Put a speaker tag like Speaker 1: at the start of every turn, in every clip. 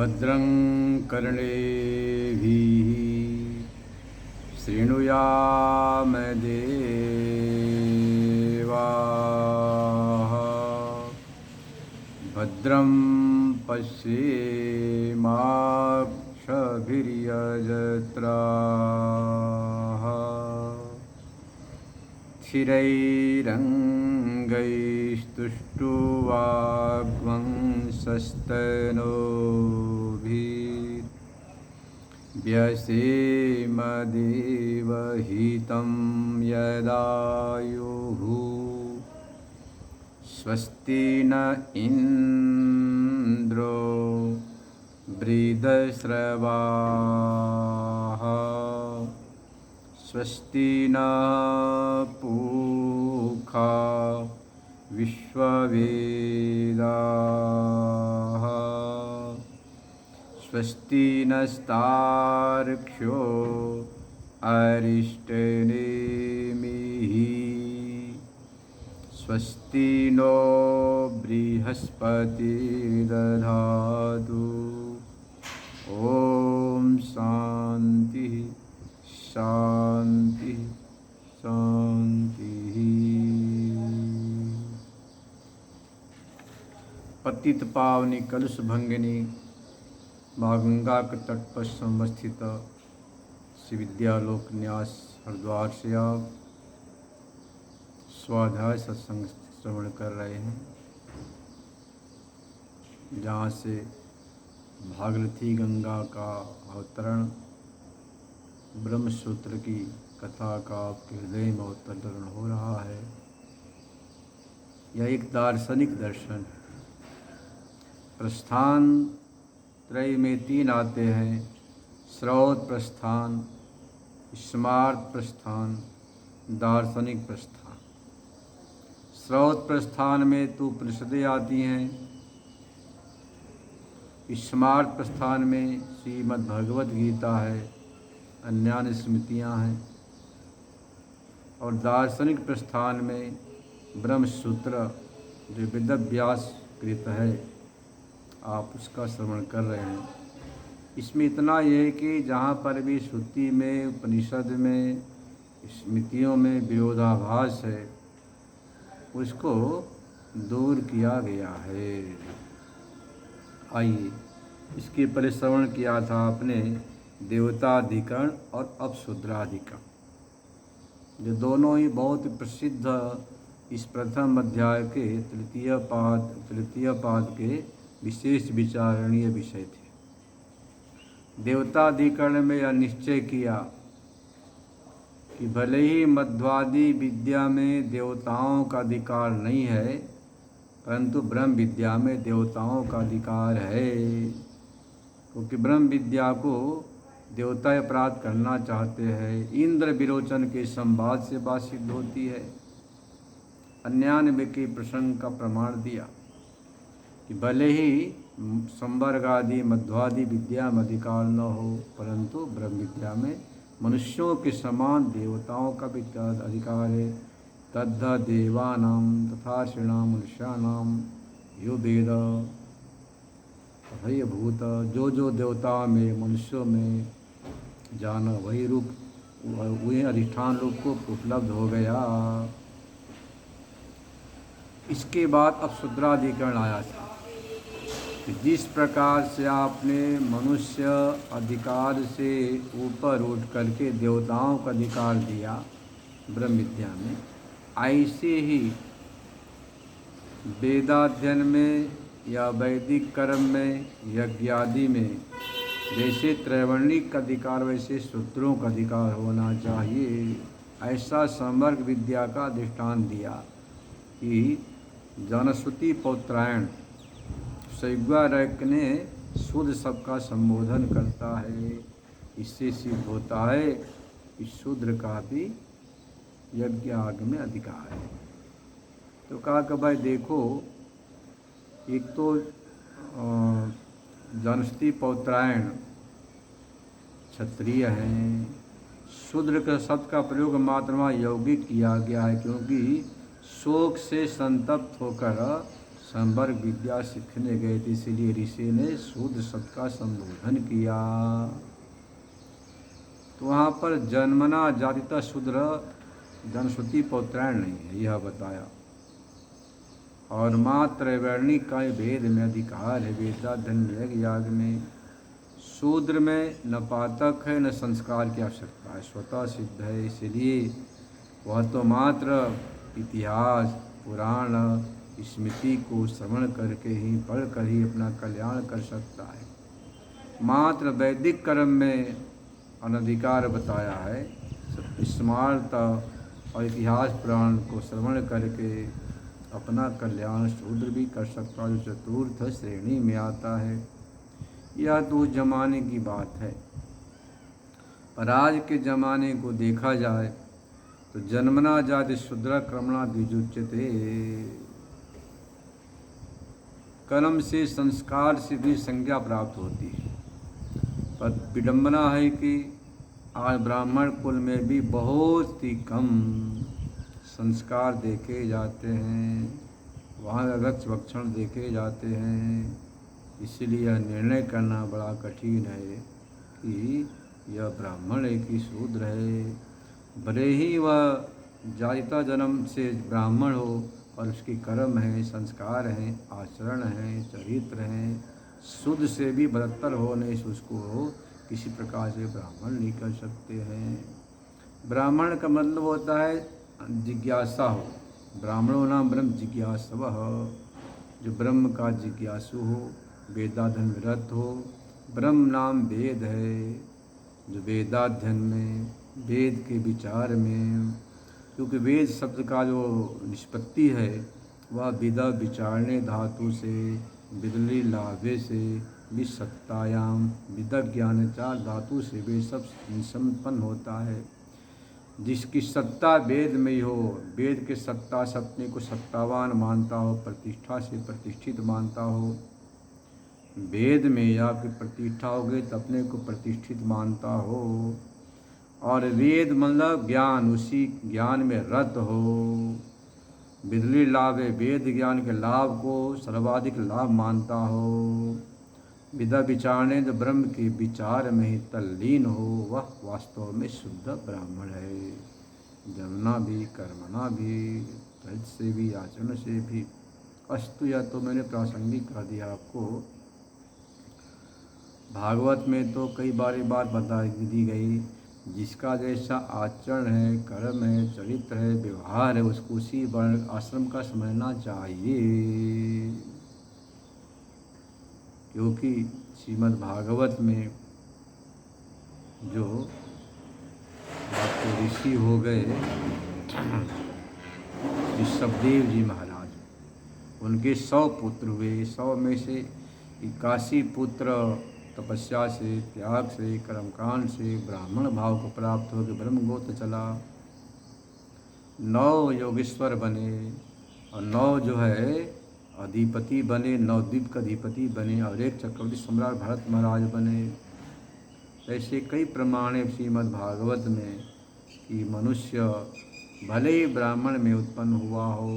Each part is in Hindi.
Speaker 1: भद्रं कर्णेभिः शृणुयाम देवाः भद्रं पश्येमाक्षभिर्यजत्राः स्थिरैरङ्गैस्तुष्टुवाग्वंसस्तनूभिर्व्यसेम देवहितं यदायुः स्वस्ति न इन्द्रो वृद्धश्रवाः स्वस्ति न पूषा विश्ववेदाः स्वस्ति नस्तार्क्ष्यो अरिष्टनेमिः स्वस्ति नो बृहस्पतिर्दधातु ॐ शान्ति शांति शांति। पतित पावनी कलुष भंगिनी माँ गंगा के तट पर संवस्थित श्री विद्यालोक न्यास हरिद्वार से आप स्वाध्याय सत्संग श्रवण कर रहे हैं, जहाँ से भागीरथी गंगा का अवतरण ब्रह्मसूत्र की कथा का आपके हृदय में अवतरण हो रहा है। यह एक दार्शनिक दर्शन है। प्रस्थान त्रय में तीन आते हैं: स्रोत प्रस्थान, स्मार्त प्रस्थान, दार्शनिक प्रस्थान। स्रोत प्रस्थान में तो उपनिषदें आती हैं, स्मार्त प्रस्थान में श्रीमद् भगवत गीता है, अन्य स्मृतियाँ हैं, और दार्शनिक प्रस्थान में ब्रह्मसूत्र जो वेदव्यास कृत है, आप उसका श्रवण कर रहे हैं। इसमें इतना ये है कि जहाँ पर भी श्रुति में, उपनिषद में, स्मृतियों में विरोधाभास है, उसको दूर किया गया है। आइए, इसके पहले श्रवण किया था आपने देवताधिकरण और अपशूद्राधिकरण, जो दोनों ही बहुत प्रसिद्ध इस प्रथम अध्याय के तृतीय पाद के विशेष विचारणीय विषय थे। देवताधिकरण में यह निश्चय किया कि भले ही मध्वादि विद्या में देवताओं का अधिकार नहीं है, परंतु ब्रह्म विद्या में देवताओं का अधिकार है, क्योंकि ब्रह्म विद्या को देवता प्राप्त करना चाहते हैं। इंद्र विरोचन के संवाद से बात सिद्ध होती है। अन्यान्य के प्रसंग का प्रमाण दिया कि भले ही संवर्ग आदि मध्वादि विद्या में अधिकार न हो, परंतु ब्रह्म विद्या में मनुष्यों के समान देवताओं का भी अधिकार है। तद्ध देवानां तथा श्रीणाम मनुष्याणाम यो वेद तथैव भूत। जो जो देवताओं में, मनुष्यों में जाना, वही रूप, वही अधिष्ठान रूप को उपलब्ध हो गया। इसके बाद अब शूद्राधिकरण आया था कि जिस प्रकार से आपने मनुष्य अधिकार से ऊपर उठ करके देवताओं का अधिकार दिया ब्रह्म विद्या में, ऐसे ही वेदाध्ययन में या वैदिक कर्म में, यज्ञ आदि में जैसे त्रैवर्णिक का अधिकार, वैसे शूद्रों का अधिकार होना चाहिए। ऐसा संवर्ग विद्या का दृष्टांत दिया कि जनश्रुति पौत्रायण शैवारक ने शुद्ध सबका संबोधन करता है। इससे सिद्ध होता है कि शूद्र का भी यज्ञ आग में अधिकार है। तो कहा कि भाई देखो, एक तो जनश्रुति पौत्रायण क्षत्रिय हैं, शूद्र के शब्द का प्रयोग मात्र वहाँ यौगिक किया गया है, क्योंकि शोक से संतप्त होकर संवर्ग विद्या सीखने गए थे, इसीलिए ऋषि ने शूद्र शब्द का संबोधन किया। तो वहाँ पर जन्मना जातिता शूद्र जनश्रुति पौत्रायण नहीं है, यह बताया। और मात्र वर्णिक का वेद में अधिकार है, वेदाध्ययन यज्ञ याग में। शूद्र में न पातक है न संस्कार की आवश्यकता है, स्वतः सिद्ध है। इसलिए वह तो मात्र इतिहास पुराण स्मृति को श्रवण करके ही पढ़कर ही अपना कल्याण कर सकता है। मात्र वैदिक कर्म में अनधिकार बताया है। स्मार्त और इतिहास पुराण को श्रवण करके अपना कल्याण शूद्र भी कर सकता है, जो चतुर्थ श्रेणी में आता है। यह तो उस जमाने की बात है, पर आज के जमाने को देखा जाए तो जन्मना जाति शूद्र क्रमणा द्विजुच्यते। कर्म से संस्कार से भी संज्ञा प्राप्त होती है, पर विडंबना है कि आज ब्राह्मण कुल में भी बहुत ही कम संस्कार देखे जाते हैं, वहाँ रक्त भक्षण देखे जाते हैं। इसलिए यह निर्णय करना बड़ा कठिन है कि यह ब्राह्मण है कि शूद्र है। भले ही वह जातिता जन्म से ब्राह्मण हो और उसके कर्म हैं, संस्कार हैं, आचरण हैं, चरित्र हैं, शुद्ध से भी बदतर होने से उसको किसी प्रकार से ब्राह्मण नहीं कर सकते हैं। ब्राह्मण का मतलब होता है जिज्ञासा हो। ब्राह्मणों नाम ब्रह्म जिज्ञासवः, जो ब्रह्म का जिज्ञासु हो, वेदाध्ययन में रत हो। ब्रह्म नाम वेद है, जो वेदाध्ययन में, वेद के विचार में, क्योंकि वेद शब्द का जो निष्पत्ति है वह विदा विचारणे धातु से, विदली लाभे से, विसत्तायाम विदज्ञान चार धातु से वेद सब संपन्न होता है। जिसकी सत्ता वेद में ही हो, वेद के सत्ता से अपने को सत्तावान मानता हो, प्रतिष्ठा से प्रतिष्ठित मानता हो। वेद में आपकी प्रतिष्ठा हो गई तो अपने को प्रतिष्ठित मानता हो। और वेद मतलब ज्ञान, उसी ज्ञान में रत हो। बिदली लाभ है, वेद ज्ञान के लाभ को सर्वाधिक लाभ मानता हो। विदा विचारणे तो ब्रह्म के विचार में ही तल्लीन हो, वह वास्तव में शुद्ध ब्राह्मण है। जन्मना भी, कर्मणा भी, तज से भी, आचरण से भी। अस्तु, या तो मैंने प्रासंगिक कह दिया आपको। भागवत में तो कई बार बता दी गई, जिसका जैसा आचरण है, कर्म है, चरित्र है, व्यवहार है, उसको उसी वर्ण आश्रम का समझना चाहिए। क्योंकि श्रीमद् भागवत में जो आपके ऋषि हो गए ऋषभदेव जी महाराज, उनके 100 पुत्र हुए। 100 में से 81 पुत्र तपस्या से, त्याग से, कर्मकांड से ब्राह्मण भाव को प्राप्त होकर ब्रह्मगोत्र चला। 9 योगेश्वर बने और 9 जो है अधिपति बने, 9 द्वीप का अधिपति बने और एक चक्रवर्ती सम्राट भरत महाराज बने। ऐसे कई प्रमाण है श्रीमद् भागवत में कि मनुष्य भले ही ब्राह्मण में उत्पन्न हुआ हो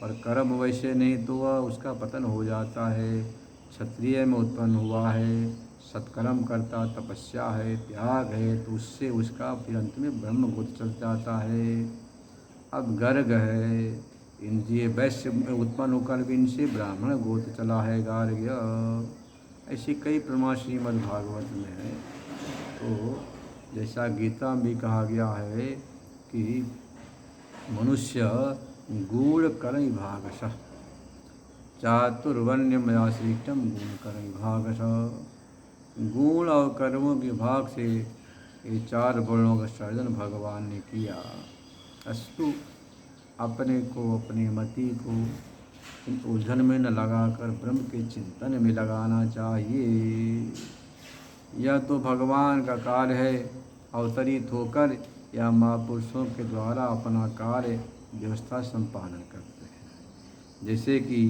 Speaker 1: और कर्म वैसे नहीं तो वह उसका पतन हो जाता है। क्षत्रिय में उत्पन्न हुआ है, सत्कर्म करता, तपस्या है, त्याग है, तो उससे उसका फिर अंत में ब्रह्मगोत्र चल जाता है। अब गर्ग है, इनसे वैश्य में उत्पन्न होकर भी इनसे ब्राह्मण गोत्र चला है गार्ग्य। ऐसी कई प्रमाण श्रीमद् भागवत में है। तो जैसा गीता में भी कहा गया है कि मनुष्य गूढ़ कर्म विभागशः चातुर्वर्ण्यमयाश्रितम गुण कर्म विभागशः। गुण और कर्मों के भाग से ये 4 वर्णों का सर्जन भगवान ने किया। अस्तु, अपने को, अपनी मति को इन उलझन में न लगाकर ब्रह्म के चिंतन में लगाना चाहिए। यह तो भगवान का कार्य है, अवतरित होकर या महापुरुषों के द्वारा अपना कार्य व्यवस्था संपादन करते हैं। जैसे कि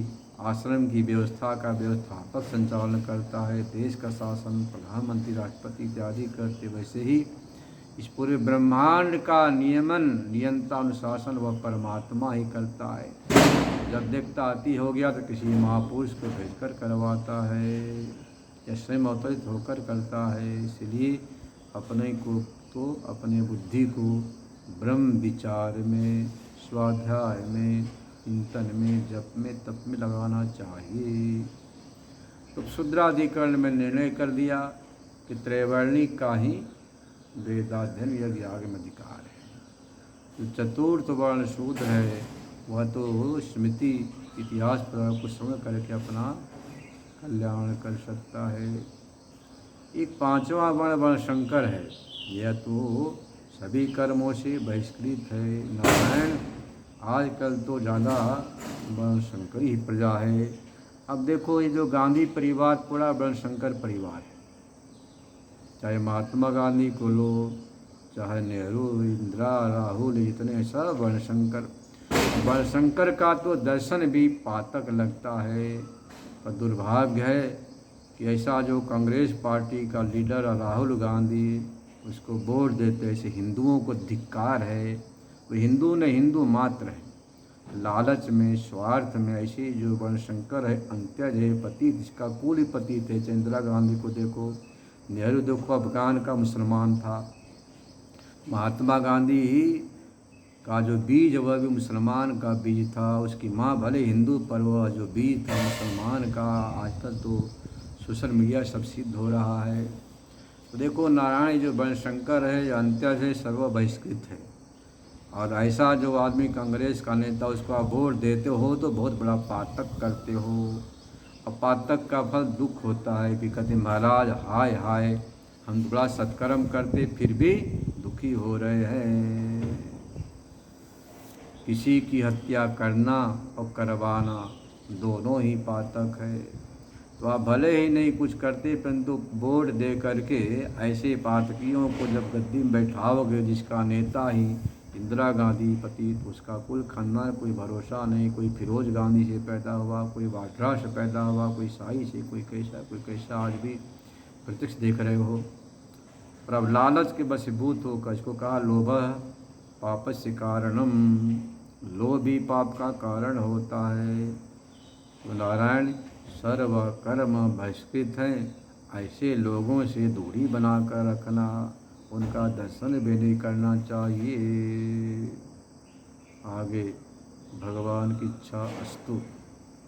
Speaker 1: आश्रम की व्यवस्था का व्यवस्थापक संचालन करता है, देश का शासन प्रधानमंत्री, राष्ट्रपति इत्यादि करते, वैसे ही इस पूरे ब्रह्मांड का नियमन, नियंत्रण, अनुशासन वह परमात्मा ही करता है। जब देखता अति हो गया तो किसी महापुरुष को भेजकर करवाता है या स्वयं अवतरित होकर करता है। इसलिए अपने को तो अपने बुद्धि को ब्रह्म विचार में, स्वाध्याय में, चिंतन में, जप में, तप में लगाना चाहिए। तो शूद्राधिकरण में निर्णय कर दिया कि त्रैवर्णिक का ही वेदाध्ययन यज्ञ आगम अधिकार है। जो चतुर्थ वर्ण शूद्र है वह तो स्मृति इतिहास पर कुछ श्रवण करके अपना कल्याण कर सकता है। एक पांचवा वर्ण वर्णशंकर है। यह तो सभी कर्मों से बहिष्कृत है। नारायण आजकल तो ज़्यादा वर्णशंकर ही प्रजा है। अब देखो, ये जो गांधी परिवार पूरा वर्णशंकर परिवार है। चाहे महात्मा गांधी को लो, चाहे नेहरू, इंदिरा, राहुल, जितने सब वर्णशंकर। वर्णशंकर का तो दर्शन भी पातक लगता है। पर दुर्भाग्य है कि ऐसा जो कांग्रेस पार्टी का लीडर राहुल गांधी उसको वोट देते, ऐसे हिंदुओं को धिक्कार है। वो हिंदू नहीं, हिंदू मात्र है। लालच में, स्वार्थ में ऐसे जो वर्णशंकर है, अंत्यज है, पतित, जिसका कुल ही पतित है। इंदिरा गांधी को देखो, नेहरू देखो अफगान का मुसलमान था। महात्मा गांधी का जो बीज वह भी मुसलमान का बीज था। उसकी माँ भले हिंदू पर वह जो बीज था मुसलमान का। आजकल तो सोशल मीडिया सब सिद्ध हो रहा है। तो देखो, नारायण जो वर्णशंकर है, जो अंत्यज है, सर्व बहिष्कृत है। और ऐसा जो आदमी कांग्रेस का नेता उसको आप वोट देते हो तो बहुत बड़ा पातक करते हो। और पातक का फल दुख होता है कि कहते महाराज हाय हाय, हम बड़ा सत्कर्म करते फिर भी दुखी हो रहे हैं। किसी की हत्या करना और करवाना दोनों ही पातक है। तो आप भले ही नहीं कुछ करते, परंतु वोट दे करके ऐसे पातकियों को जब गद्दी में बैठाओगे, जिसका नेता ही इंदिरा गांधी पतित, उसका कुल खानदान कोई भरोसा नहीं। कोई फिरोज गांधी से पैदा हुआ, कोई वाड्रा से पैदा हुआ, कोई शाही से, कोई कैसा आज भी प्रत्यक्ष देख रहे हो। पर अब लालच के वशीभूत होकर इसको कहा लोभ पापस्य कारणम, लोभ भी पाप का कारण होता है। तो नारायण सर्व कर्म बहिष्कृत हैं। ऐसे लोगों से दूरी बनाकर रखना, उनका दर्शन भी नहीं करना चाहिए। आगे भगवान की इच्छा अस्तु।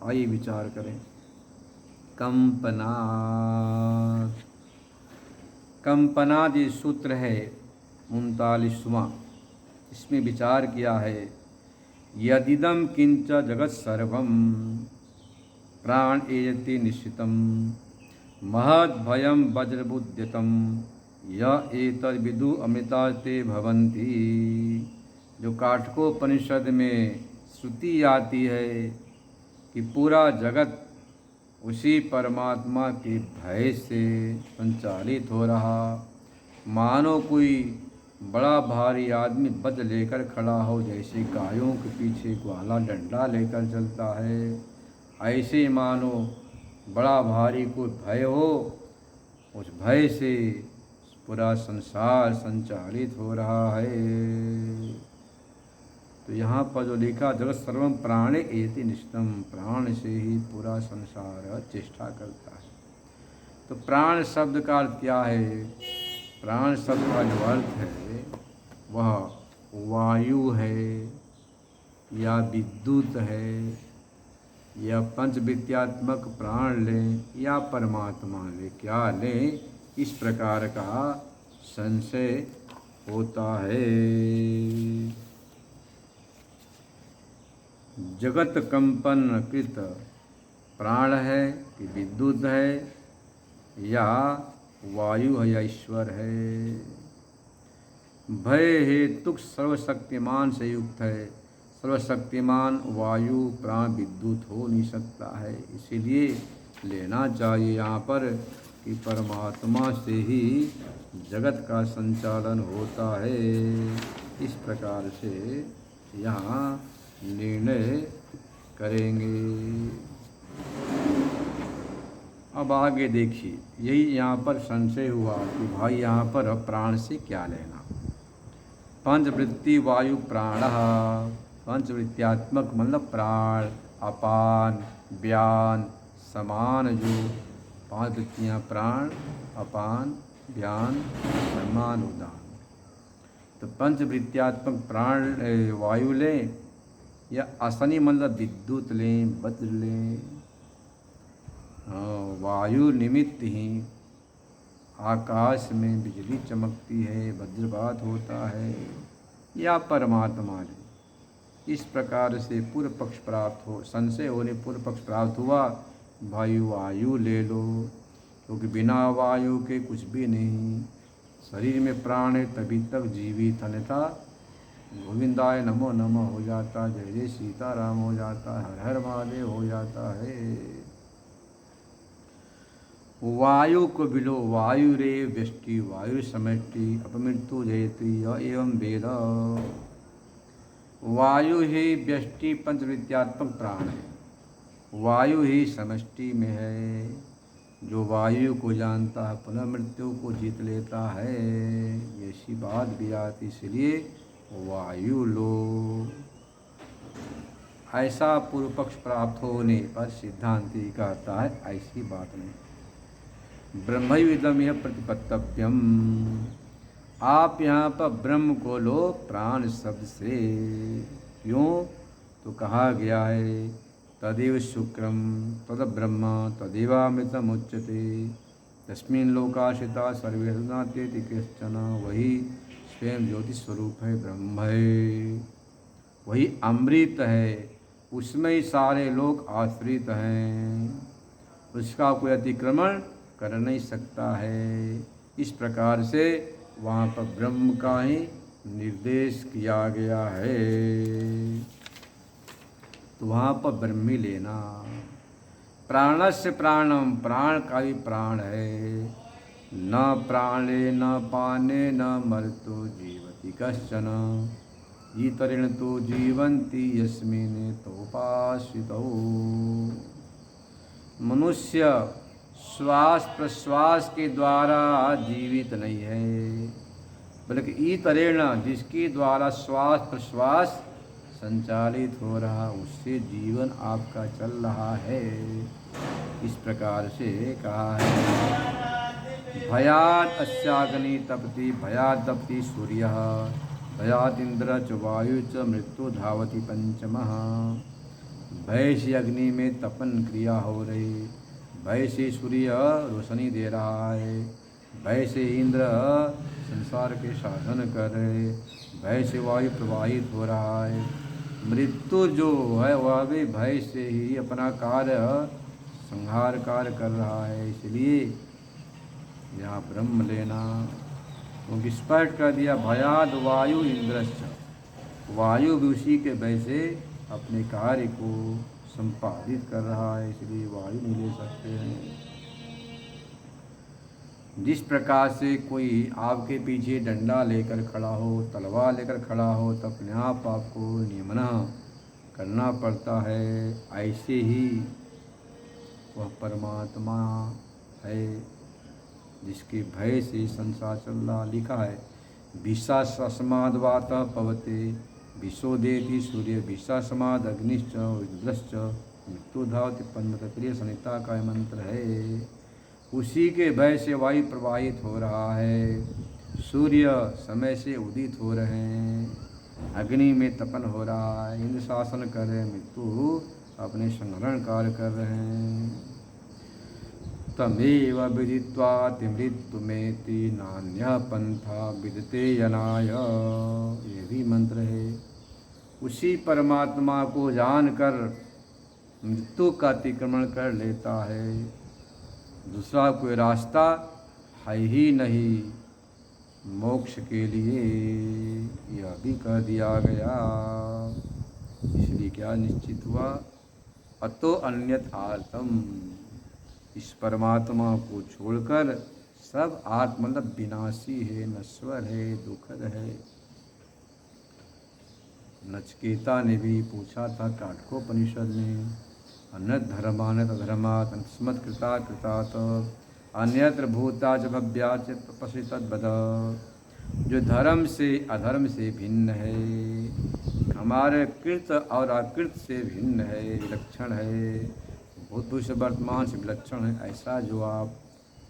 Speaker 1: आइए विचार करें। कंपनाद ये सूत्र है 39वां। इसमें विचार किया है, यदिदम किंच जगत सर्वम प्राण एजति निश्चितम महद भयम वज्रबुद्यतम य एतद् विदु अमृता ते भवन्ति। जो काठकोपनिषद में श्रुति आती है कि पूरा जगत उसी परमात्मा के भय से संचालित हो रहा। मानो कोई बड़ा भारी आदमी वज्र लेकर खड़ा हो, जैसे गायों के पीछे ग्वाला डंडा लेकर चलता है, ऐसे मानो बड़ा भारी कोई भय हो। उस भय से पूरा संसार संचालित हो रहा है। तो यहाँ पर जो लिखा जगत सर्वम प्राणे एति निष्ठम, प्राण से ही पूरा संसार चेष्टा करता है। तो प्राण शब्द का अर्थ क्या है? प्राण शब्द का जो अर्थ है वह वायु है या विद्युत है या पंचविद्यात्मक प्राण लें या परमात्मा लें, क्या लें, इस प्रकार का संशय होता है। जगत कंपन कृत प्राण है कि विद्युत है या वायु है या ईश्वर है। भय हेतुक सर्वशक्तिमान से युक्त है। सर्वशक्तिमान वायु प्राण विद्युत हो नहीं सकता है। इसीलिए लेना चाहिए यहाँ पर कि परमात्मा से ही जगत का संचालन होता है। इस प्रकार से यहाँ निर्णय करेंगे। अब आगे देखिए, यही यहाँ पर संशय हुआ कि भाई यहाँ पर प्राण से क्या लेना। पंचवृत्ति वायु प्राण, पंचवृत्त्यात्मक मतलब प्राण, अपान व्यान समान, जो 5 वृत्तियाँ प्राण अपान व्यान समान उदान। तो पंचवृत्त्यात्मक प्राण वायु लें या असनी मतलब विद्युत लें, वज्र लें। वायु निमित्त ही आकाश में बिजली चमकती है, वज्रपात होता है, या परमात्मा ने। इस प्रकार से पूर्व पक्ष प्राप्त हो, संशय होने पूर्व पक्ष प्राप्त हुआ, वायु ले लो, क्योंकि बिना वायु के कुछ भी नहीं। शरीर में प्राण है तभी तक जीवित, अन्यथा गोविंदाय नमो नमः हो जाता, जय जय सीताराम हो जाता, हर हर महादेव हो जाता है। वायु को बिलो, वायु रे व्यष्टि वायु समष्टि अपमृत्यु जयति एवं वेद। वायु ही व्यष्टि पंचविद्यात्मक प्राण है, वायु ही समष्टि में है। जो वायु को जानता है पुनः मृत्यु को जीत लेता है, ऐसी बात भी आती, इसलिए वायु लो। ऐसा पूर्व पक्ष प्राप्त होने पर सिद्धांति कहता है ऐसी बात नहीं। ब्रह्मविदम यह प्रतिपत्तव्यम, आप यहाँ पर ब्रह्म को लो प्राण शब्द से। क्यों? तो कहा गया है तदेव शुक्रम तद ब्रह्म तदेवामृतम उच्यते तस्मिन् लोकाश्रिता सर्वे नात्येति कश्चन। वही स्वयं ज्योति स्वरूप है, ब्रह्म है, वही अमृत है, उसमें ही सारे लोग आश्रित हैं, उसका कोई अतिक्रमण कर नहीं सकता है। इस प्रकार से वहाँ पर ब्रह्म का ही निर्देश किया गया है, तो वहाँ पर ब्रह्म ही लेना। प्राणस्य प्राणम, प्राण का भी प्राण है। न प्राणे न पाने न मर्तो जीवति कश्चन, इतरेण तो जीवन्ति यस्मिन् तोपाश्रितौ। मनुष्य श्वास प्रश्वास के द्वारा जीवित नहीं है, बल्कि इतरेण जिसके द्वारा श्वास प्रश्वास संचालित हो रहा, उससे जीवन आपका चल रहा है। इस प्रकार से कहा है भयात् अस्याग्नि तपति भयात् तपति सूर्यः भयात् इंद्र च वायु च मृत्यु धावति पंचमः। भय से अग्नि में तपन क्रिया हो रही, भय से सूर्य रोशनी दे रहा है, भय से इंद्र संसार के शासन कर रहे, भय से वायु प्रवाहित हो रहा है, मृत्यु जो है वह भी भय से ही अपना कार्य संहार कार्य कर रहा है। इसलिए यहाँ ब्रह्म लेना, क्योंकि स्पष्ट कर दिया भयाद वायु इंद्रश्च, वायु भी उसी के भय से अपने कार्य को संपादित कर रहा है, इसलिए वायु नहीं ले सकते हैं। जिस प्रकार से कोई आपके पीछे डंडा लेकर खड़ा हो, तलवार लेकर खड़ा हो, तो अपने आप आपको नियमना करना पड़ता है, ऐसे ही वह परमात्मा है जिसके भय से संसार चल रहा। लिखा है विश्वासमाद वातः पवते विशोदेति सूर्य विश्वासमाद अग्निश्च इंद्रश्च मृत्यु धावति पन्मतक्रिय संहिता का मंत्र है। उसी के भय से वायु प्रवाहित हो रहा है, सूर्य समय से उदित हो रहे हैं, अग्नि में तपन हो रहा है, इंद्र शासन कर रहे, मृत्यु अपने संहरण कार्य कर रहे हैं। तमेव विदित्वा मृत्युमेति नान्यः पंथा विदते यनाय, ये भी मंत्र है। उसी परमात्मा को जानकर मृत्यु का अतिक्रमण कर लेता है, दूसरा कोई रास्ता है ही नहीं मोक्ष के लिए, यह भी कह दिया गया। इसलिए क्या निश्चित हुआ, अतो अन्यथार्थम, इस परमात्मा को छोड़कर सब आत्म मतलब विनाशी है, नश्वर है, दुखद है। नचकेता ने भी पूछा था काठकोपनिषद में, अन्यत धर्मान्यत अधर्मात् अन्यस्मत् कृता कृतात् अन्यत्र भूता च भव्या च तपसि तद्वद। जो धर्म से अधर्म से भिन्न है, हमारे कृत और अकृत से भिन्न है, विलक्षण है, भूत भविष्य वर्तमान से विलक्षण है, ऐसा जो आप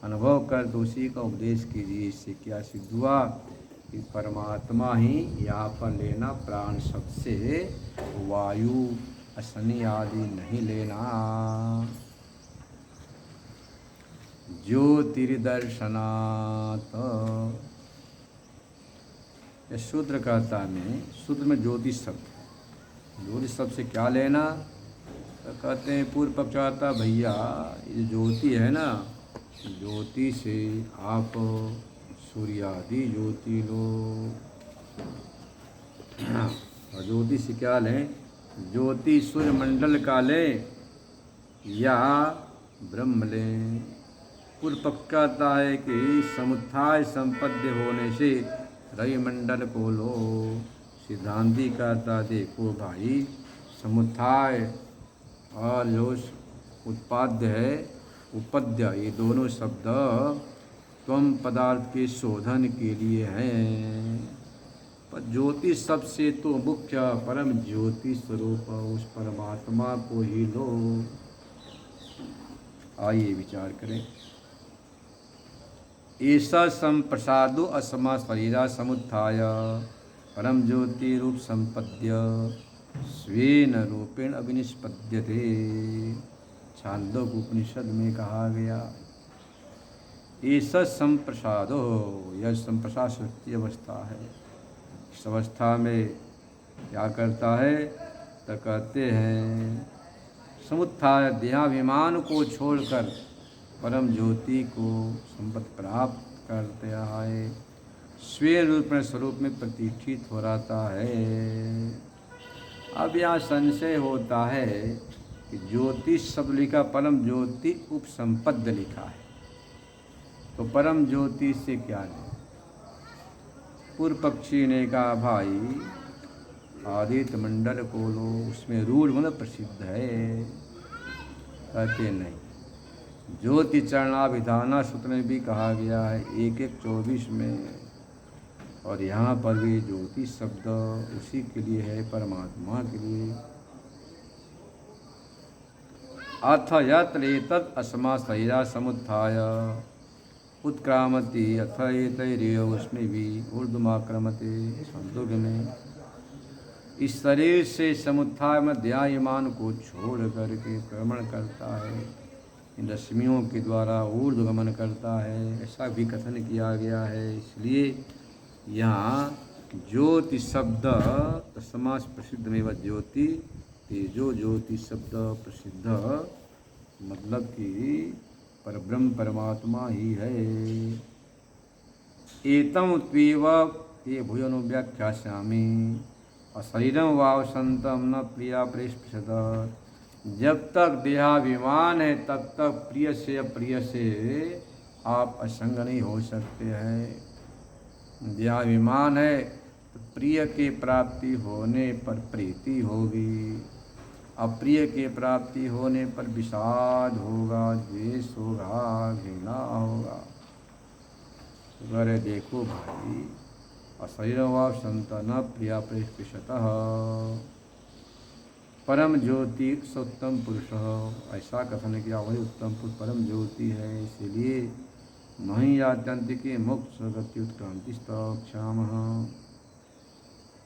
Speaker 1: अनुभव कर तो उसी का उपदेश कीजिए। इससे क्या सिद्ध हुआ कि परमात्मा ही यहाँ पर लेना, प्राण शब्द से वायु अश्नि आदि नहीं लेना। ज्योतिर्दर्शनात्, शूद्र कहता में, शूद्र में ज्योतिष शब्द, ज्योतिष शब्द से क्या लेना? तो कहते हैं पूर्व पक्ष आता, भैया ये ज्योति है ना, ज्योति से आप सूर्यादि ज्योति लो। और ज्योति से क्या लें? ज्योति सूर्यमंडल का लें या ब्रह्म लें। पूर्व पक्ष कहता है कि समुत्थाय संपद्य होने से रवि मंडल को लो। सिद्धांती कहता देखो भाई, समुत्थाय और जो उत्पाद्य है उपद्य, ये दोनों शब्द त्वम पदार्थ के शोधन के लिए हैं। पर ज्योतिष शब्द से तो मुख्य परम ज्योति स्वरूप उस परमात्मा को ही लो। आइए विचार करें। ऐसा संप्रसादो असमा शरीरा समुत्थाय परम ज्योति रूप संपद्य स्वेन रूपेण अभिनिष्पद्यते। छांदोग्य उपनिषद में कहा गया, ऐसा संप्रसादो, यह संप्रसाद सृष्टि अवस्था है। इस अवस्था में क्या करता है? तो कहते हैं समुत्थाय, देहाभिमान को छोड़कर परम ज्योति को संपत्ति प्राप्त करते आए, स्वयं रूप में स्वरूप में प्रतिष्ठित हो रहता है। अब यहाँ संशय होता है कि ज्योतिष शब्द लिखा, परम ज्योति उपसंपद्य लिखा है, तो परम ज्योति से क्या है? पूर्व पक्षी ने कहा भाई आदित्य मंडल को लो, उसमें रूढ़ मतलब प्रसिद्ध है। कहते नहीं, ज्योति चरणाभिधाना सूत्र में भी कहा गया है 1:1:24 में, और यहाँ पर भी ज्योति शब्द उसी के लिए है, परमात्मा के लिए। अथ यत्र एतत् अस्मा शरीरा समुत्थाय उत्क्रामति अथ एतैरेवस्मिभिः ऊर्ध्वमाक्रमते। छांदोग्य में इस शरीर से समुत्थाय में देहाभिमान को छोड़ करके भ्रमण करता है, इन रश्मियों के द्वारा ऊर्ध्वगमन करता है, ऐसा भी कथन किया गया है। इसलिए यहाँ ज्योति शब्द समास प्रसिद्ध में वह ज्योति, तेजो ज्योति शब्द प्रसिद्ध, मतलब कि परब्रह्म परमात्मा ही है। एतम त्वेव ते भूयनो व्याख्यास्यामि अशरीरम वावसंतम न प्रिया प्रेष्ठद। जब तक देहाभिमान है तब तक प्रिय से अप्रिय से आप असंग नहीं हो सकते हैं। देहाभिमान है तो प्रिय के प्राप्ति होने पर प्रीति होगी, अप्रिय के प्राप्ति होने पर विषाद होगा, द्वेष होगा, घृणा होगा। अरे देखो भाई, अशरीरवाव संतन प्रिया प्रेष्ठतः परम ज्योति उत्तम पुरुष, ऐसा कथन किया, वही उत्तम पुरुष परम ज्योति है। इसीलिए नहीं आत्यंतिक मोक्ष गति उत्क्रांति क्षाम।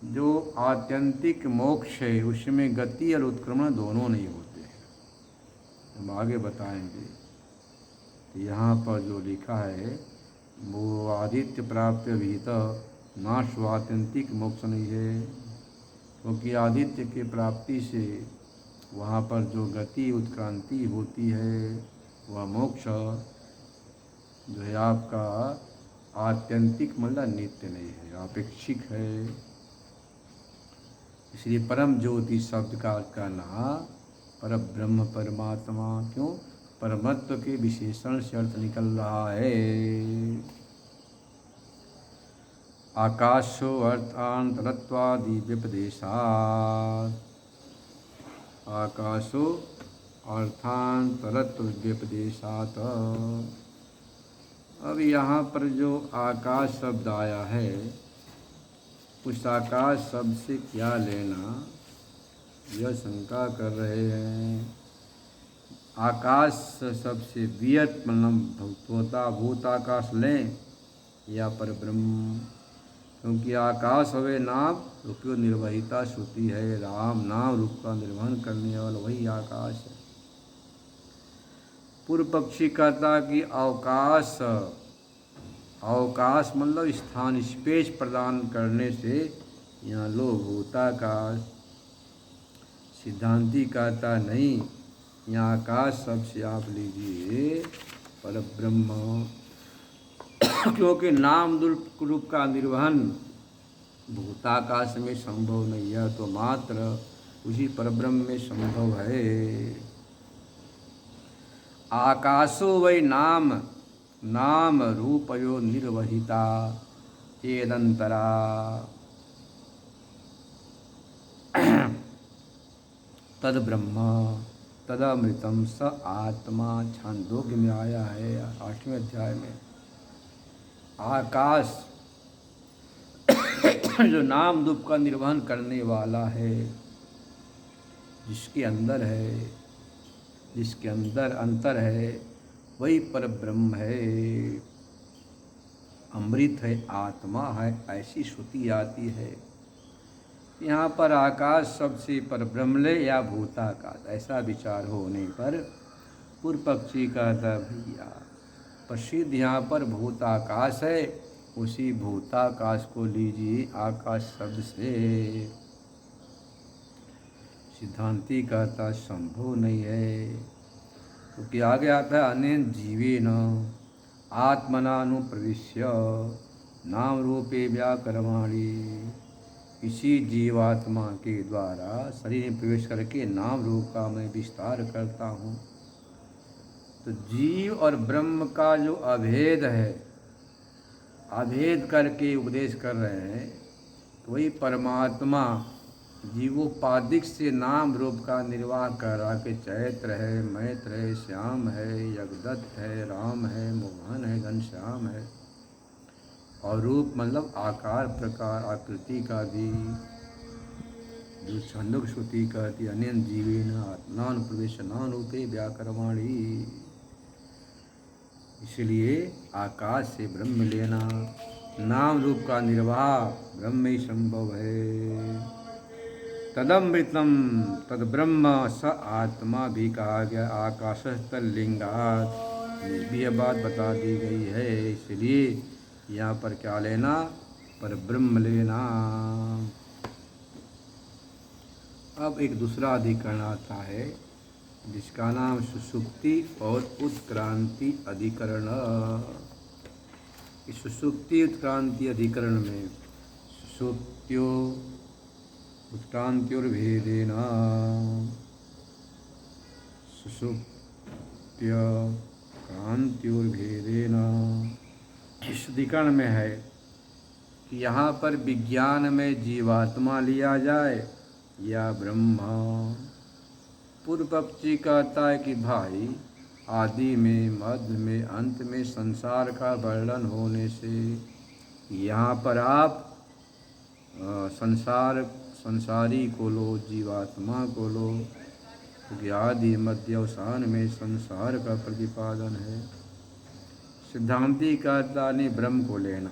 Speaker 1: जो आत्यंतिक मोक्ष है उसमें गति और उत्क्रमण दोनों नहीं होते हैं, हम आगे बताएंगे। तो यहाँ पर जो लिखा है वो आदित्य प्राप्त विहित नाश आत्यंतिक मोक्ष नहीं है, क्योंकि आदित्य के प्राप्ति से वहाँ पर जो गति उत्क्रांति होती है वह मोक्ष जो है आपका आत्यंतिक मतलब नित्य नहीं है, अपेक्षिक है। इसलिए परम ज्योति शब्द का अर्थ करना पर ब्रह्म परमात्मा, क्यों? परमत्व के विशेषण से अर्थ निकल रहा है। आकाशो अर्थांतरत्वादि व्यपदेशात्, आकाशो अर्थांतरत्व व्यपदेशात्, अब यहाँ पर जो आकाश शब्द आया है, उस आकाश शब्द से क्या लेना, यह शंका कर रहे हैं। आकाश शब्द से वियत मतलब होता भूत आकाश लें या पर ब्रह्म, क्योंकि आकाश हवे नाम रूपयो निर्वहिता श्रुति है। राम नाम रूप का निर्वहन करने वाला वही आकाश है। पूर्व पक्षी कहता कि अवकाश, अवकाश मतलब स्थान, स्पेस प्रदान करने से यहाँ लो भूताकाश। सिद्धांती कहता नहीं, यहाँ आकाश सबसे आप लीजिए पर ब्रह्म, क्योंकि नाम रूप का निर्वहन भूताकाश में संभव नहीं है, तो मात्र उसी परब्रह्म में संभव है। आकाशो वै नाम, नाम रूपयो निर्वहिता चेदंतरा। तद ब्रह्म तदमृतम स आत्मा, छांदोग्य में आया है 8वें अध्याय में। आकाश जो नाम रूप का निर्वहन करने वाला है, जिसके अंदर है, जिसके अंदर अंतर है, वही पर ब्रह्म है, अमृत है, आत्मा है, ऐसी श्रुति आती है। यहाँ पर आकाश सबसे पर ब्रह्म ले या भूताकाश, ऐसा विचार होने पर पूर्व पक्षी कहता भैया प्रसिद्ध यहाँ पर भूताकाश है, उसी भूताकाश को लीजिए आकाश शब्द से। सिद्धांती कहता संभव नहीं है, क्योंकि आगे आता है अनेन जीवेन आत्मनानुप्रविश्य नाम रूपे व्याकरवाणी। इसी जीवात्मा के द्वारा शरीर में प्रवेश करके नाम रूप का मैं विस्तार करता हूँ। तो जीव और ब्रह्म का जो अभेद है, अभेद करके उपदेश कर रहे हैं, तो वही परमात्मा जीवोपाधिक से नाम रूप का निर्वाह कर रहा कि चैत्र है, मैत्र है, श्याम है, यज्ञदत्त है, राम है, मोहन है, घनश्याम है। और रूप मतलब आकार, प्रकार, आकृति का भी, जो छंदोक श्रुति कहती अनेन जीवेन आत्मनान प्रवेशनान रूपे व्याकरवाणी। इसलिए आकाश से ब्रह्म लेना, नाम रूप का निर्वाह ब्रह्म ही संभव है। तदमृतम तद ब्रह्म स आत्मा भी कहा गया, आकाश तल्लिंगात, भी यह बात बता दी गई है। इसलिए यहाँ पर क्या लेना, पर ब्रह्म लेना। अब एक दूसरा अधिकरण आता है जिसका नाम सुषुप्ति और उत्क्रांति अधिकरण। इस सुषुप्ति उत्क्रांति अधिकरण में सुषुप्त्यो उत्क्रांत्युर्भेदेन, सुषुप्त्य क्रांत्युर्भेदेन, इस अधिकरण में है कि यहाँ पर विज्ञान में जीवात्मा लिया जाए या ब्रह्मा। पूर्व पक्षी कहता है कि भाई आदि में, मध्य में, अंत में संसार का वर्णन होने से यहाँ पर आप संसारी को लो, जीवात्मा को लो, क्योंकि आदि मध्य अवसान में संसार का प्रतिपादन है। सिद्धांती कहता ने ब्रह्म को लेना,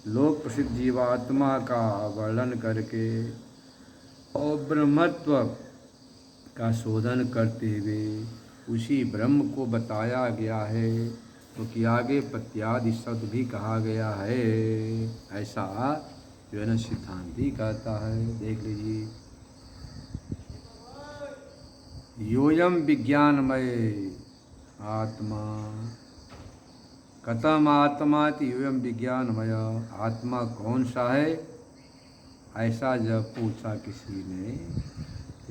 Speaker 1: लोक प्रसिद्ध जीवात्मा का वर्णन करके और ब्रह्मत्व का शोधन करते हुए उसी ब्रह्म को बताया गया है, क्योंकि आगे प्रत्यादि शब्द भी कहा गया है। ऐसा जो है ना सिद्धांती कहता है। देख लीजिए, योयम विज्ञानमय आत्मा, कथम आत्मा योयम विज्ञानमय, आत्मा कौन सा है, ऐसा जब पूछा किसी ने,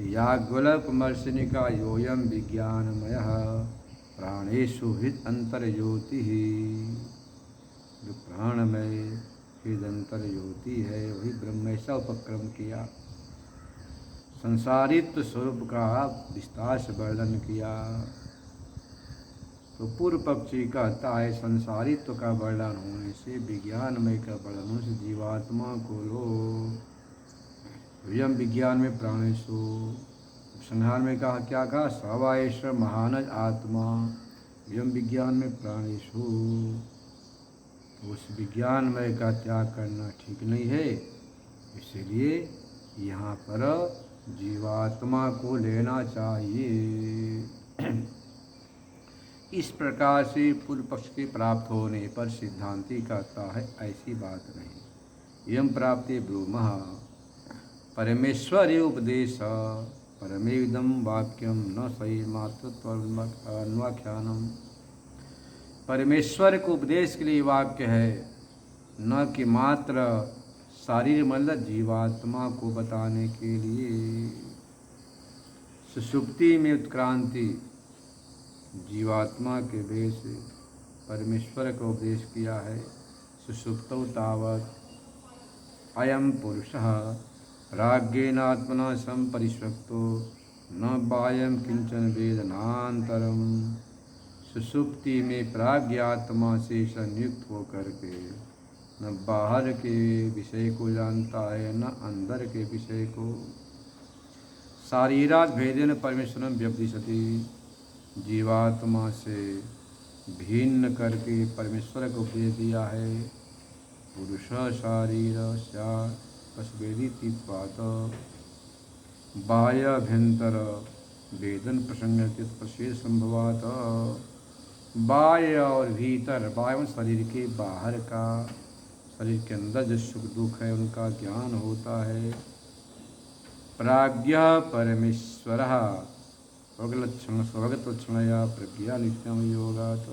Speaker 1: याज्ञवल्क्य का योयम विज्ञानमय प्राणेषु हृद अंतर ज्योति, जो प्राणमय हृद अंतर ज्योति है वही ब्रह्म। ऐसा उपक्रम किया, संसारित्व स्वरूप का विस्तार से वर्णन किया। तो पूर्व पक्षी कहता है संसारित्व का वर्णन होने से, विज्ञानमय का वर्णन होने से जीवात्मा को लो। यम विज्ञान में प्राणेशु, संहार में कहा क्या कहा, सवाएश्वर महानज आत्मा, यम विज्ञान में प्राणेशु। तो उस विज्ञानमय का त्याग करना ठीक नहीं है, इसलिए यहाँ पर जीवात्मा को लेना चाहिए। इस प्रकार से पूर्व पक्ष के प्राप्त होने पर सिद्धांती कहता है ऐसी बात नहीं। यम प्राप्ति ब्रूमः परमेश्वरी उपदेश परमेदम वाक्यम न सही मातृत्वाख्यानम। परमेश्वर को उपदेश के लिए वाक्य है, न कि मात्र शारीर मतलब जीवात्मा को बताने के लिए। सुषुप्ति में उत्क्रांति जीवात्मा के वेश से परमेश्वर को उपदेश किया है। सुषुप्तौ तावत् अयम पुरुषः प्राज्ञेनात्मना संपरिष्वक्तो न बाह्यं किंचन वेदनान्तरम। सुषुप्ति में प्राज्ञात्मा से संयुक्त होकर के न बाहर के विषय को जानता है न अंदर के विषय को। शारीरात् भेदेन परमेश्वरं व्यपदिशति, जीवात्मा से भिन्न करके परमेश्वर को उपदेश दिया है। पुरुष शारीर स्यात्वेदित्वात् बाह्याभ्यंतर वेदन प्रसंग प्रशेष संभवात। बाह्य और भीतर, बाह्य शरीर के बाहर का, शरीर के अंदर जो सुख दुख है उनका ज्ञान होता है। प्राज्ञ परमेश्वर स्वगतलक्षणया प्रज्ञा नित्यम योगा। तो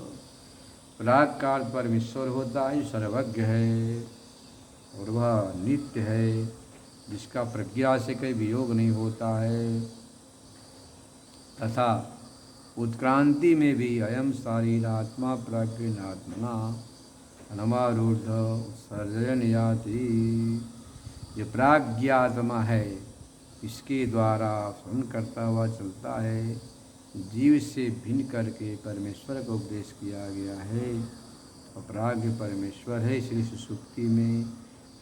Speaker 1: प्राग काल परमेश्वर होता है, सर्वज्ञ है और वह नित्य है, जिसका प्रज्ञा से कोई वियोग नहीं होता है। तथा उत्क्रांति में भी अयम शारीरात्मा प्राज्ञात्मना अनमारूढ़ उत्सर्जन याति। ये प्राज्ञात्मा है, इसके द्वारा स्वयं करता हुआ चलता है। जीव से भिन्न करके परमेश्वर को उपदेश किया गया है। अपराग्य परमेश्वर है, इसलिए सुषुप्ति में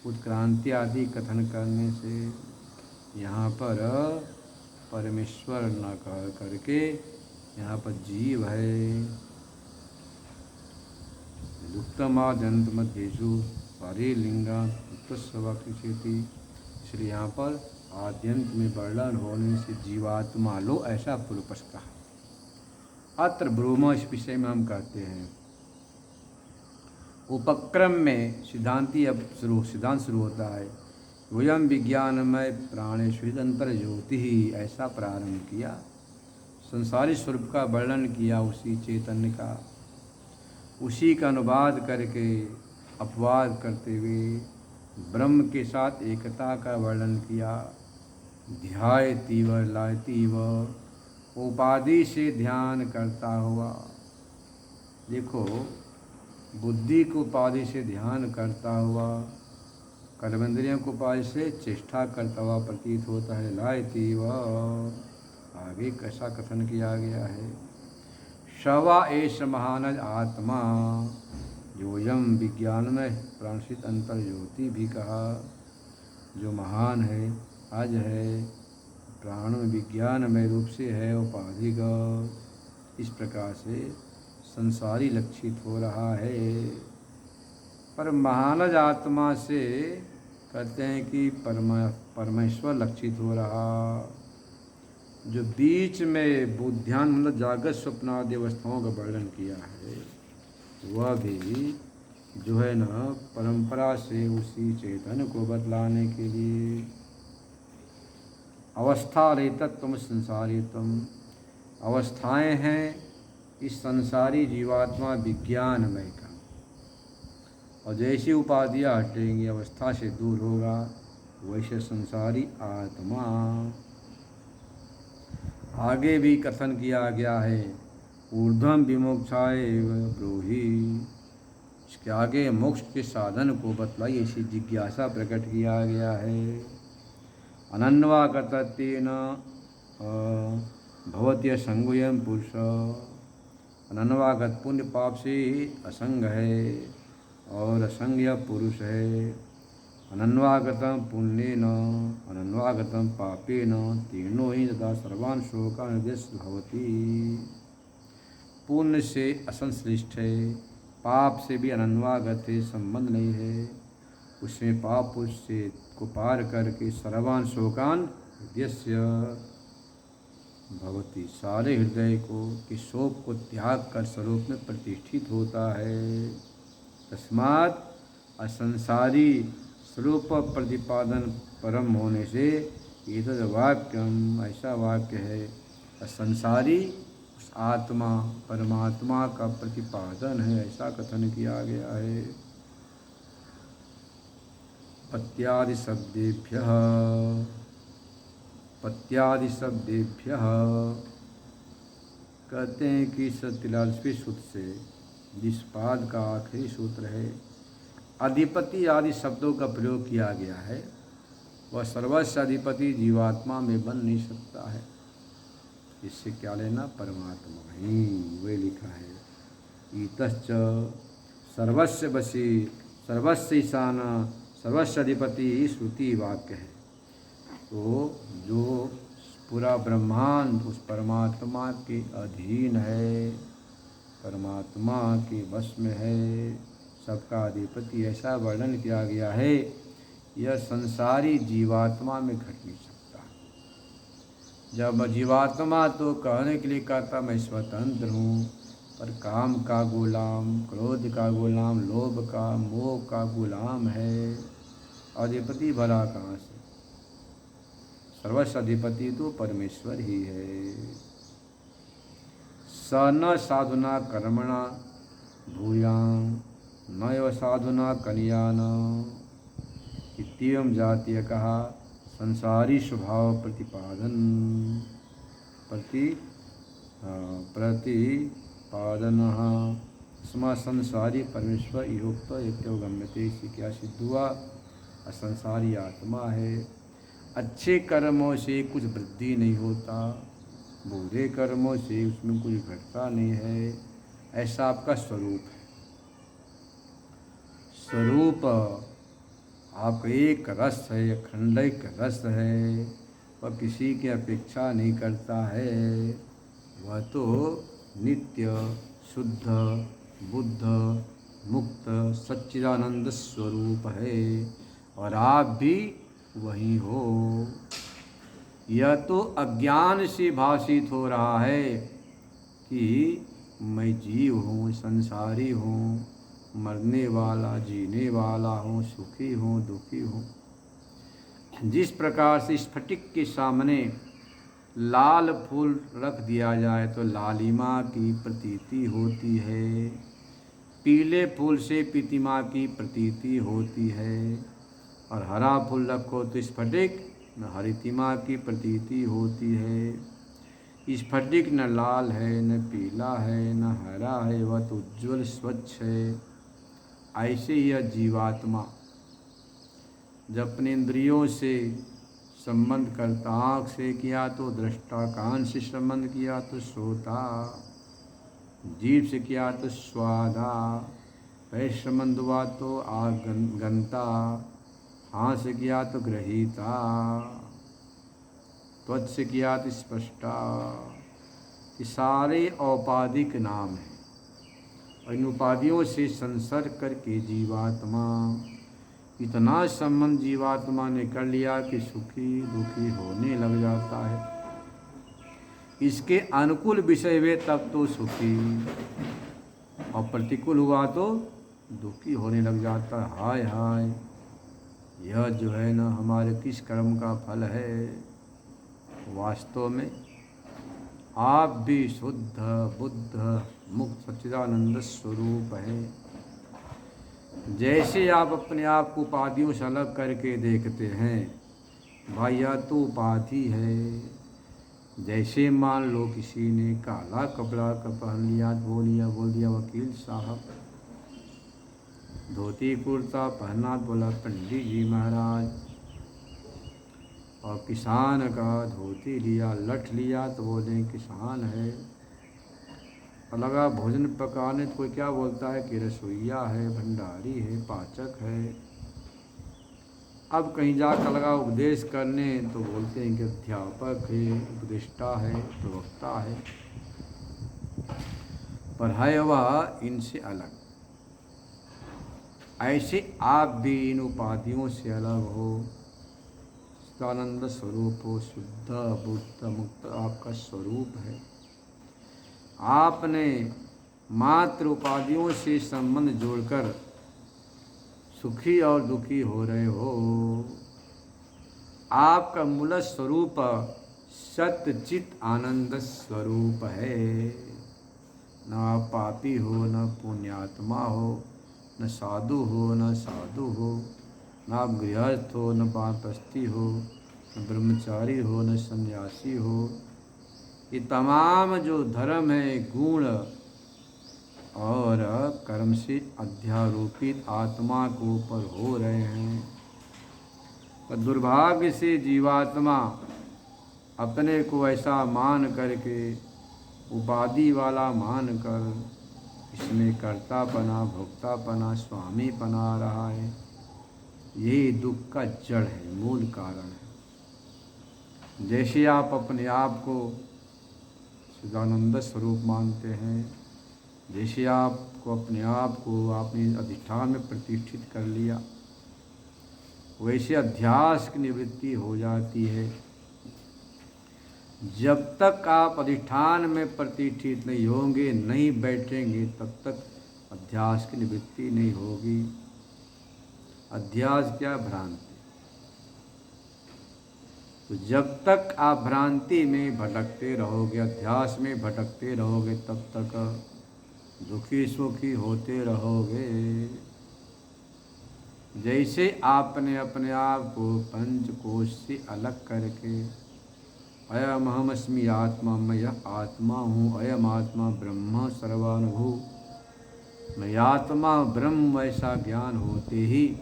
Speaker 1: उत्क्रांति आदि कथन करने से यहाँ पर परमेश्वर न कह करके यहाँ पर जीव है। युक्तमाद्यंत मध्येषु सारे लिंगा उत्तस्वाकृति, इसलिए यहाँ पर आद्यंत में वर्णन होने से जीवात्मा लो, ऐसा पूर्व पक्ष कहा। अत्र ब्रूम, इस विषय में हम कहते हैं उपक्रम में सिद्धांति अब सिद्धांत शुरू होता है। वयम विज्ञानमय प्राणेषु अंतर ज्योति ही, ऐसा प्रारंभ किया। संसारी स्वरूप का वर्णन किया, उसी चैतन्य का, उसी का अनुवाद करके अपवाद करते हुए ब्रह्म के साथ एकता का वर्णन किया। ध्यायतीव लायतीव, उपाधि से ध्यान करता हुआ। देखो, बुद्धि को उपाधि से ध्यान करता हुआ, कर्मेंद्रियों को उपाधि से चेष्टा करता हुआ प्रतीत होता है। लायतीव, आगे कैसा कथन किया गया है। शवा एष महानज आत्मा, योयम विज्ञान में प्राणसित अंतर ज्योति भी कहा, जो महान है, अज है, प्राण विज्ञान में रूप से है उपाधि का। इस प्रकार से संसारी लक्षित हो रहा है। पर महानज आत्मा से कहते हैं कि परमेश्वर लक्षित हो रहा। जो बीच में बुद्ध्यान मतलब जागृत स्वप्नादि अवस्थाओं का वर्णन किया है, वह भी जो है ना परंपरा से उसी चेतन को बतलाने के लिए। अवस्था रेतत्व संसारित्व, अवस्थाएं हैं इस संसारी जीवात्मा विज्ञानमय का, और जैसी उपाधियाँ हटेंगी, अवस्था से दूर होगा, वैसे संसारी आत्मा। आगे भी कथन किया गया है, ऊर्ध्वम विमोक्षाय ब्रूहि, इसके आगे मोक्ष के साधन को बतलाई, ऐसी जिज्ञासा प्रकट किया गया है। अनन्वा कततेन भवत्य संगुयम पुरुष, अनन्वागत पुण्य पाप से असंग है और असंग यह पुरुष है। अनन्वागतम पुण्येन अनन्वागतम पापेन तीर्णो ही तथा सर्वान् शोकान् निर्देश भवति। पुण्य से असंश्लिष्ट है, पाप से भी अनन्वागत है, संबंध नहीं है। उसमें पाप उससे को पार करके सर्वान् शोकान् निर्देश्य भवति, सारे हृदय को कि शोक को त्याग कर स्वरूप में प्रतिष्ठित होता है। तस्मात् असंसारी स्वरूप प्रतिपादन परम होने से एतद् वाक्यम ऐसा वाक्य है, असंसारी उस आत्मा परमात्मा का प्रतिपादन है, ऐसा कथन किया गया है। पत्यादि शब्देभ्यः कहते हैं कि सतिलालस्वी सूत्र से जिस पाद का आखिरी सूत्र है अधिपति आदि शब्दों का प्रयोग किया गया है, वह सर्वस्व अधिपति जीवात्मा में बन नहीं सकता है। इससे क्या लेना, परमात्मा ही वे लिखा है। ईतश्च सर्वस्व वशी सर्वस्व ईशान सर्वस्व अधिपति श्रुति वाक्य है। तो जो पूरा ब्रह्मांड उस परमात्मा के अधीन है, परमात्मा के वश में है, सबका अधिपति, ऐसा वर्णन किया गया है। यह संसारी जीवात्मा में घट नहीं सकता। जब जीवात्मा तो कहने के लिए कहता मैं स्वतंत्र हूँ, पर काम का गुलाम, क्रोध का गुलाम, लोभ का, मोह का गुलाम है। अधिपति भला कहाँ से? सर्वस्व अधिपति तो परमेश्वर ही है। स न साधुना कर्मणा भूयां नैव साधुना कनियान इत्येवं जातीय कहा संसारी स्वभाव प्रतिपादन स्म संसारी परमेश्वर इहोक्त इत्योगम्यते। इससे क्या सिद्ध हुआ? असंसारी आत्मा है। अच्छे कर्मों से कुछ वृद्धि नहीं होता, बुरे कर्मों से उसमें कुछ घटता नहीं है। ऐसा आपका स्वरूप है। स्वरूप आपका एक रस है, अखंडिक रस है, वह किसी की अपेक्षा नहीं करता है। वह तो नित्य शुद्ध बुद्ध मुक्त सच्चिदानंद स्वरूप है और आप भी वही हो। यह तो अज्ञान से भाषित हो रहा है कि मैं जीव हूँ, संसारी हूँ, मरने वाला, जीने वाला हूँ, सुखी हूँ, दुखी हूँ। जिस प्रकार से स्फटिक के सामने लाल फूल रख दिया जाए तो लालिमा की प्रतीति होती है, पीले फूल से प्रतिमा की प्रतीति होती है, और हरा फूल रखो तो स्फटिक न हरितिमा की प्रतीति होती है। स्फटिक न लाल है, न पीला है, न हरा है, वह तो उज्ज्वल स्वच्छ है। ऐसे यह जीवात्मा जब अपने इंद्रियों से संबंध करता, आँख से किया तो दृष्टा, कान से संबंध किया तो श्रोता, जीभ से किया तो स्वादा, पैर संबंध हुआ तो गंता, हाथ से किया तो ग्रहीता, त्वच से किया तो स्पष्टा। ये सारे औपाधिक नाम हैं और इन उपाधियों से संसर्ग करके जीवात्मा इतना संबंध जीवात्मा ने कर लिया कि सुखी दुखी होने लग जाता है। इसके अनुकूल विषय हुए तब तो सुखी, और प्रतिकूल हुआ तो दुखी होने लग जाता है। हाय हाय, यह जो है ना हमारे किस कर्म का फल है। वास्तव में आप भी शुद्ध बुद्ध मुक्त सच्चिदानंद स्वरूप है। जैसे आप अपने आप को उपाधियों से अलग करके देखते हैं, भाई यह तो उपाधि है। जैसे मान लो किसी ने काला कपड़ा का पहन लिया, बोल दिया वकील साहब, धोती कुर्ता पहना, बोला पंडित जी महाराज, और किसान का धोती लिया, लठ लिया तो बोले किसान है। लगा भोजन पकाने तो कोई क्या बोलता है कि रसोइया है, भंडारी है, पाचक है। अब कहीं जाकर लगा उपदेश करने तो बोलते हैं कि अध्यापक है, उपदेष्टा है, प्रवक्ता है, पर है वह इनसे अलग। ऐसे आप भी इन उपाधियों से अलग हो, सच्चिदानंद स्वरूप हो, शुद्ध बुद्ध मुक्त आपका स्वरूप है। आपने मात्र उपाधियों से संबंध जोड़कर सुखी और दुखी हो रहे हो। आपका मूल स्वरूप सत्यचित आनंद स्वरूप है। न आप पापी हो, न पुण्यात्मा हो, न साधु हो, न साधु हो, न आप गृहस्थ हो, न वानप्रस्थी हो, न ब्रह्मचारी हो, न सन्यासी हो। ये तमाम जो धर्म है, गुण और कर्म से अध्यारोपित आत्मा के ऊपर हो रहे हैं। पर दुर्भाग्य से जीवात्मा अपने को ऐसा मान करके, उपाधि वाला मान कर इसमें कर्तापना, भोक्तापना, स्वामी बना रहा है। यही दुख का जड़ है, मूल कारण है। जैसे आप अपने आप को सच्चिदानंद स्वरूप मानते हैं, जैसे आपको अपने आप को आपने अधिष्ठान में प्रतिष्ठित कर लिया, वैसे अध्यास की निवृत्ति हो जाती है। जब तक आप अधिष्ठान में प्रतिष्ठित नहीं होंगे, नहीं बैठेंगे, तब तक अध्यास की निवृत्ति नहीं होगी। अध्यास क्या? भ्रांति। तो जब तक आप भ्रांति में भटकते रहोगे, अध्यास में भटकते रहोगे, तब तक दुखी सुखी होते रहोगे। जैसे आपने अपने आप को पंचकोश से अलग करके अयम अहमस्मि आत्मा, मैं यह आत्मा हूँ, अयम आत्मा ब्रह्म सर्वानुभू, मैं आत्मा ब्रह्म, ऐसा ज्ञान होते ही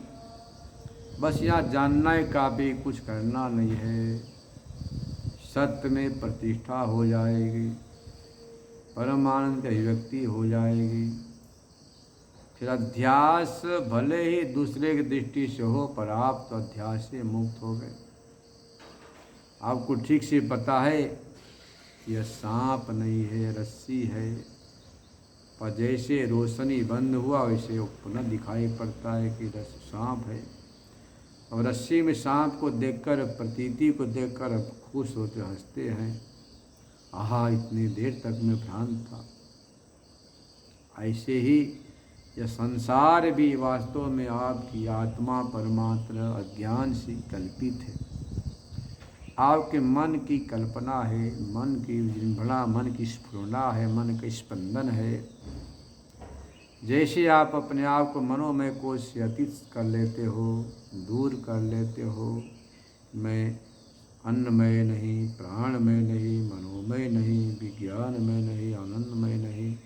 Speaker 1: बस यहाँ जानना है, काफ़ी कुछ करना नहीं है। सत्य में प्रतिष्ठा हो जाएगी, परमानंद की अभिव्यक्ति हो जाएगी। फिर अध्यास भले ही दूसरे की दृष्टि से हो, पर आप तो अध्यास से मुक्त हो गए। आपको ठीक से पता है यह सांप नहीं है, रस्सी है। पर जैसे रोशनी बंद हुआ वैसे वो पुनः दिखाई पड़ता है कि सांप है। और रस्सी में सांप को देखकर, प्रतीति को देखकर अब खुश होते, हंसते हैं, आहा इतनी देर तक मैं भ्रांत था। ऐसे ही यह संसार भी वास्तव में आपकी आत्मा परमात्मा अज्ञान से कल्पित है। आपके मन की कल्पना है, मन की विजृंभणा, मन की स्फुरना है, मन का स्पंदन है। जैसे आप अपने आप को मनोमय कोश से अतीत कर लेते हो, दूर कर लेते हो, मैं अन्नमय नहीं, प्राणमय नहीं, मनोमय नहीं, विज्ञानमय नहीं, आनंदमय नहीं,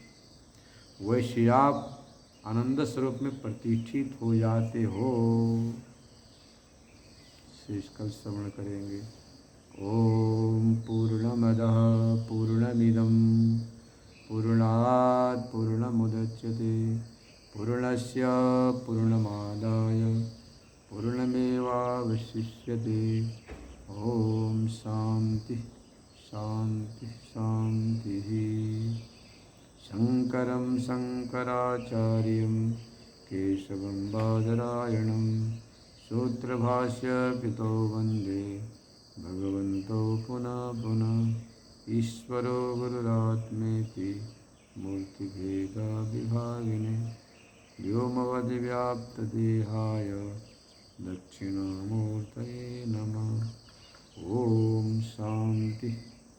Speaker 1: वैसे आप आनंद स्वरूप में प्रतिष्ठित हो जाते हो। शेष कल श्रवण करेंगे। ओम पूर्णमदः पूर्णमिदं पूर्णात् पूर्णमुदच्यते पूर्णस्य पूर्णमादाय पूर्णमेवावशिष्यते। ओम शांति शांति शांतिः। शंकरं शंकराचार्यं केशवं बादरायणं सूत्रभाष्यकृतो वन्दे भगवन्तो पुनः पुनः। ईश्वरो गुरुरात्मेति मूर्तिभेदविभागिने व्योमवद्व्याप्तदेहाय दक्षिणामूर्तये नमः। ओम शांति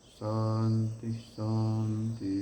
Speaker 1: शांति शांति।